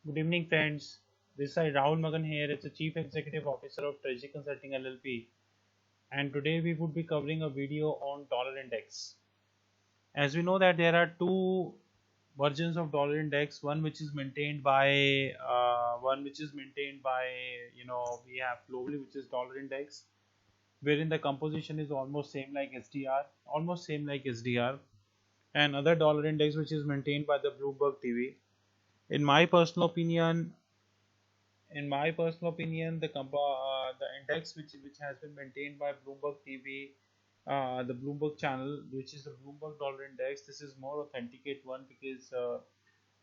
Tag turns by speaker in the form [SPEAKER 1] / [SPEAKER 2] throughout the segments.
[SPEAKER 1] Good evening, friends. This is Rahul Magan here. It's the Chief Executive Officer of Treasury Consulting LLP, and today we would be covering a video on dollar index. As we know that there are two versions of dollar index, one which is maintained by we have globally, which is dollar index, wherein the composition is almost same like SDR, and other dollar index which is maintained by the Bloomberg TV. In my personal opinion, the index which has been maintained by Bloomberg TV, the Bloomberg channel, which is the Bloomberg Dollar Index, this is more authenticate one because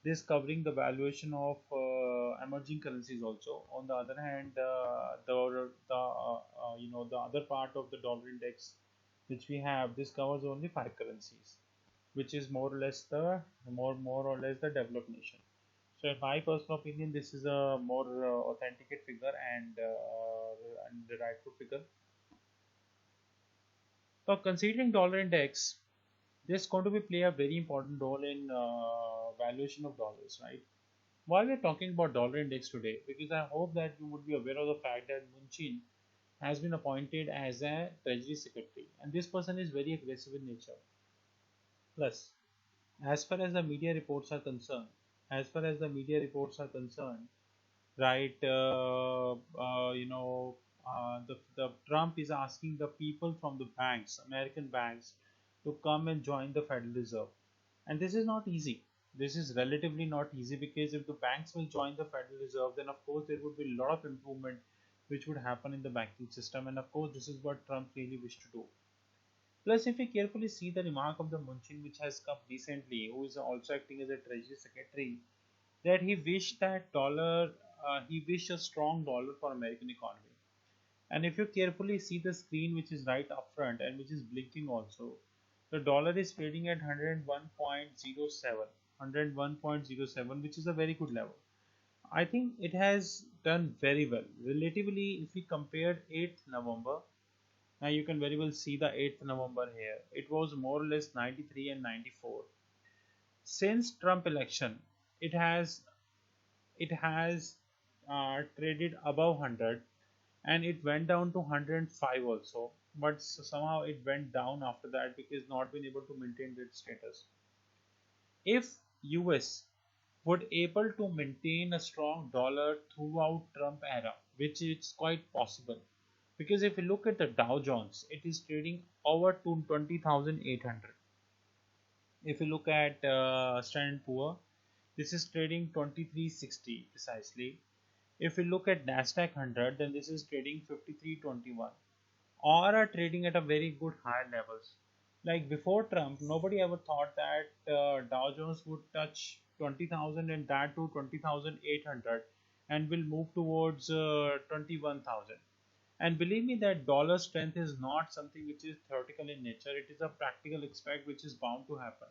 [SPEAKER 1] this covering the valuation of emerging currencies also. On the other hand, the other part of the dollar index which we have, this covers only five currencies, which is more or less the developed nation. So, in my personal opinion, this is a more authenticate figure and the rightful figure. So, considering dollar index, this is going to be play a very important role in valuation of dollars, right? Why we are talking about dollar index today? Because I hope that you would be aware of the fact that Munchin has been appointed as a Treasury Secretary, and this person is very aggressive in nature. Plus, as far as the media reports are concerned, as far as the media reports are concerned, right? The Trump is asking the people from the banks, American banks, to come and join the Federal Reserve, and this is not easy. This is relatively not easy because if the banks will join the Federal Reserve, then of course there would be a lot of improvement which would happen in the banking system, and of course this is what Trump really wished to do. Plus, if we carefully see the remark of the Munchin, which has come recently, who is also acting as a Treasury Secretary, that he wished a strong dollar for American economy. And if you carefully see the screen, which is right up front and which is blinking also, the dollar is trading at 101.07, which is a very good level. I think it has done very well. Relatively, if we compare 8th November, now you can very well see the 8th November here. It was more or less 93 and 94. Since Trump election, it has traded above 100, and it went down to 105 also, but somehow it went down after that because not been able to maintain its status. If US would able to maintain a strong dollar throughout Trump era, which is quite possible, because if you look at the Dow Jones, it is trading over to 20,800. If you look at Standard Poor, this is trading 2360 precisely. If we look at Nasdaq 100, then this is trading 5321, or are trading at a very good higher levels. Like before Trump, nobody ever thought that Dow Jones would touch 20,000 and that to 20,800 and will move towards 21,000. And believe me that dollar strength is not something which is theoretical in nature. It is a practical aspect which is bound to happen.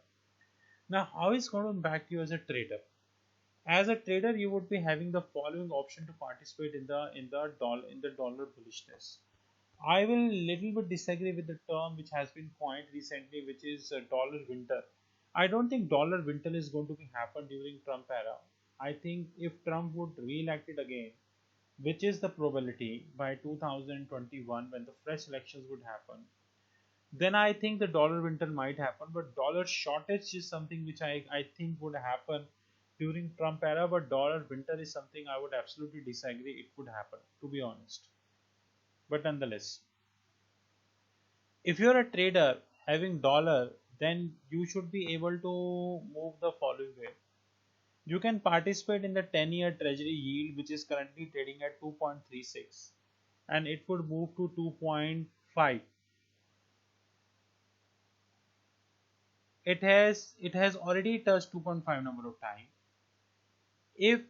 [SPEAKER 1] Now, how is going to impact you as a trader? As a trader, you would be having the following option to participate in the dollar bullishness. I will little bit disagree with the term which has been coined recently, which is dollar winter. I don't think dollar winter is going to be happen during Trump era. I think if Trump would re-elect it again, which is the probability by 2021 when the fresh elections would happen, then I think the dollar winter might happen. But dollar shortage is something which I think would happen during Trump era. But dollar winter is something I would absolutely disagree it would happen, to be honest. But nonetheless, if you're a trader having dollar, then you should be able to move the following way. You can participate in the 10-year treasury yield, which is currently trading at 2.36, and it would move to 2.5. It has already touched 2.5 number of time. If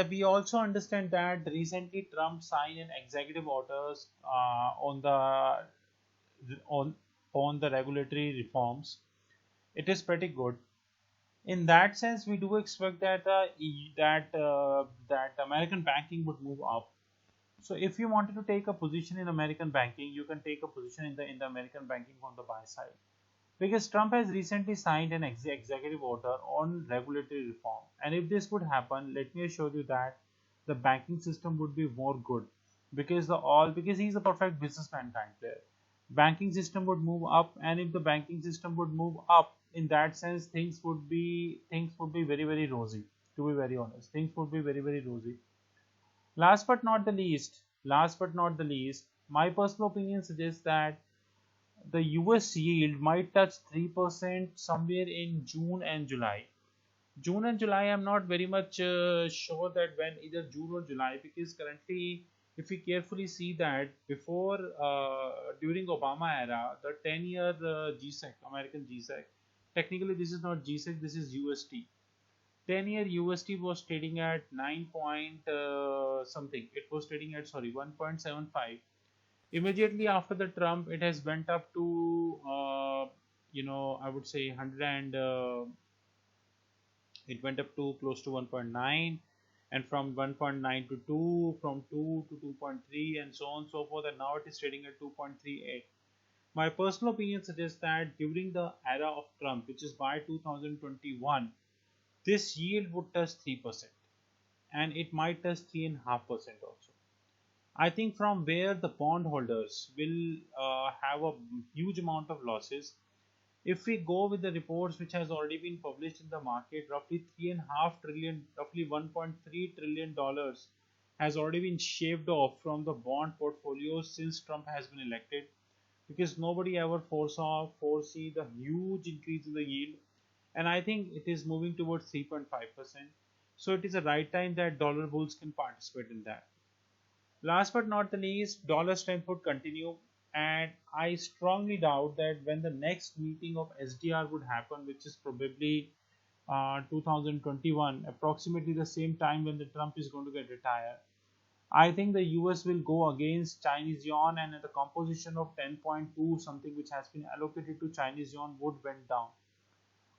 [SPEAKER 1] we also understand that recently Trump signed an executive orders on on the regulatory reforms, it is pretty good. In that sense, we do expect that that American banking would move up. So, if you wanted to take a position in American banking, you can take a position in the American banking on the buy side. because Trump has recently signed an executive order on regulatory reform. And if this would happen, let me assure you that the banking system would be more good, because he's a perfect businessman kind player. Banking system would move up, and if the banking system would move up, in that sense, things would be very very rosy. To be very honest, things would be very very rosy. Last but not the least, my personal opinion suggests that the US yield might touch 3% somewhere in June and July. June and July, I'm not very much sure that when, either June or July, because currently, if we carefully see that before, during Obama era, the 10-year GSEC, American GSEC, technically this is not GSEC, this is USD. 10-year USD was trading at 9 point something. It was trading at, sorry, 1.75. Immediately after the Trump, it has went up to, I would say 100 and it went up to close to 1.9, and from 1.9 to 2, from 2 to 2.3, and so on and so forth, and now it is trading at 2.38. My personal opinion suggests that during the era of Trump, which is by 2021, this yield would touch 3%, and it might touch 3.5% also. I think from where the bondholders will have a huge amount of losses. If we go with the reports which has already been published in the market, roughly 3.5 trillion, roughly 1.3 trillion dollars has already been shaved off from the bond portfolios since Trump has been elected, because nobody ever foresee the huge increase in the yield, and I think it is moving towards 3.5%. So it is a right time that dollar bulls can participate in that. Last but not the least, dollar strength would continue, and I strongly doubt that when the next meeting of SDR would happen, which is probably 2021, approximately the same time when the Trump is going to get retired. I think the US will go against Chinese yuan, and the composition of 10.2 something which has been allocated to Chinese yuan would went down.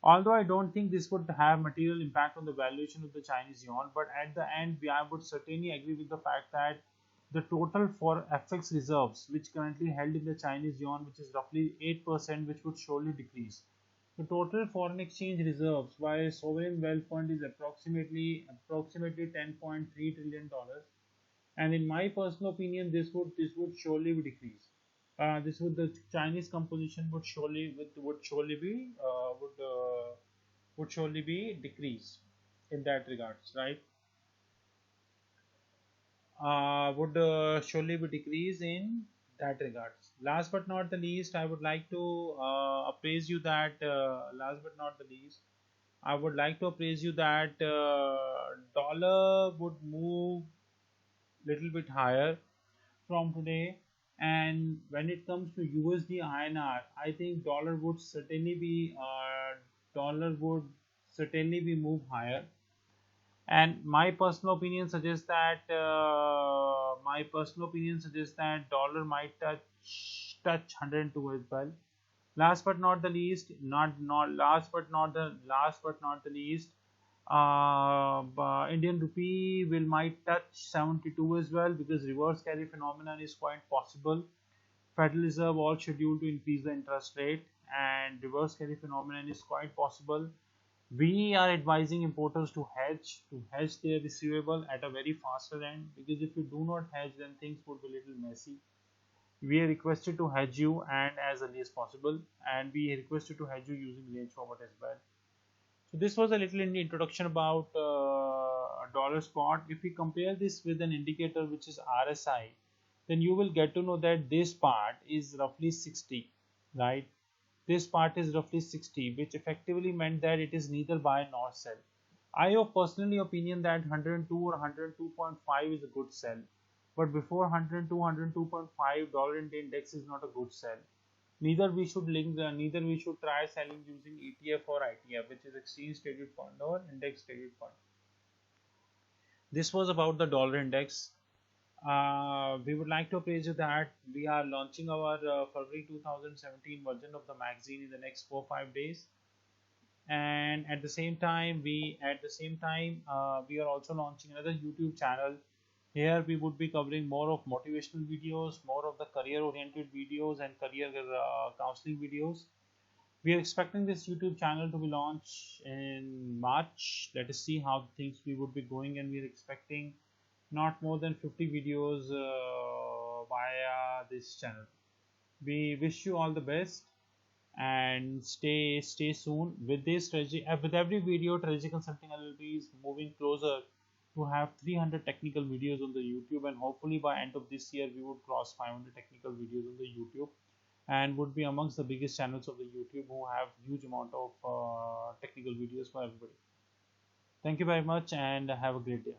[SPEAKER 1] Although I don't think this would have material impact on the valuation of the Chinese yuan, but at the end, I would certainly agree with the fact that the total for FX reserves, which currently held in the Chinese yuan, which is roughly 8%, which would surely decrease. The total foreign exchange reserves by sovereign wealth fund is approximately 10.3 trillion dollars, and in my personal opinion, this would surely be decrease. This would The Chinese composition would surely be decreased in that regards, right? Would surely be decrease in that regards. Last but not the least, I would like to appraise you that last but not the least, I would like to appraise you that dollar would move little bit higher from today, and when it comes to USD INR, I think dollar would certainly be move higher, and my personal opinion suggests that dollar might touch 102 as well. Last but not the least, not last but not the last but not the least, Indian rupee will might touch 72 as well, because reverse carry phenomenon is quite possible. Federal Reserve all scheduled to increase the interest rate, and reverse carry phenomenon is quite possible. We are advising importers to hedge their receivable at a very faster end, because if you do not hedge, then things would be a little messy. We are requested to hedge you and as early as possible, and we are requested to hedge you using range forward as well. So this was a little in the introduction about dollar spot. If we compare this with an indicator which is RSI, then you will get to know that this part is roughly 60, right? This part is roughly 60, which effectively meant that it is neither buy nor sell. I have personally opinion that 102 or 102.5 is a good sell, but before 102, 102.5, dollar index is not a good sell. Neither we should try selling using ETF or ITF, which is exchange traded fund or index traded fund. This was about the dollar index. We would like to appraise you that we are launching our February 2017 version of the magazine in the next 4-5 days, and at the same time we are also launching another YouTube channel. Here we would be covering more of motivational videos, more of the career oriented videos and career counseling videos. We are expecting this YouTube channel to be launched in March. Let us see how things we would be going, and we are expecting not more than 50 videos via this channel. We wish you all the best and stay soon with this strategy. With every video, Strategy Consulting LLP is moving closer to have 300 technical videos on the YouTube, and hopefully by end of this year we would cross 500 technical videos on the YouTube and would be amongst the biggest channels of the YouTube who have huge amount of technical videos for everybody. Thank you very much and have a great day.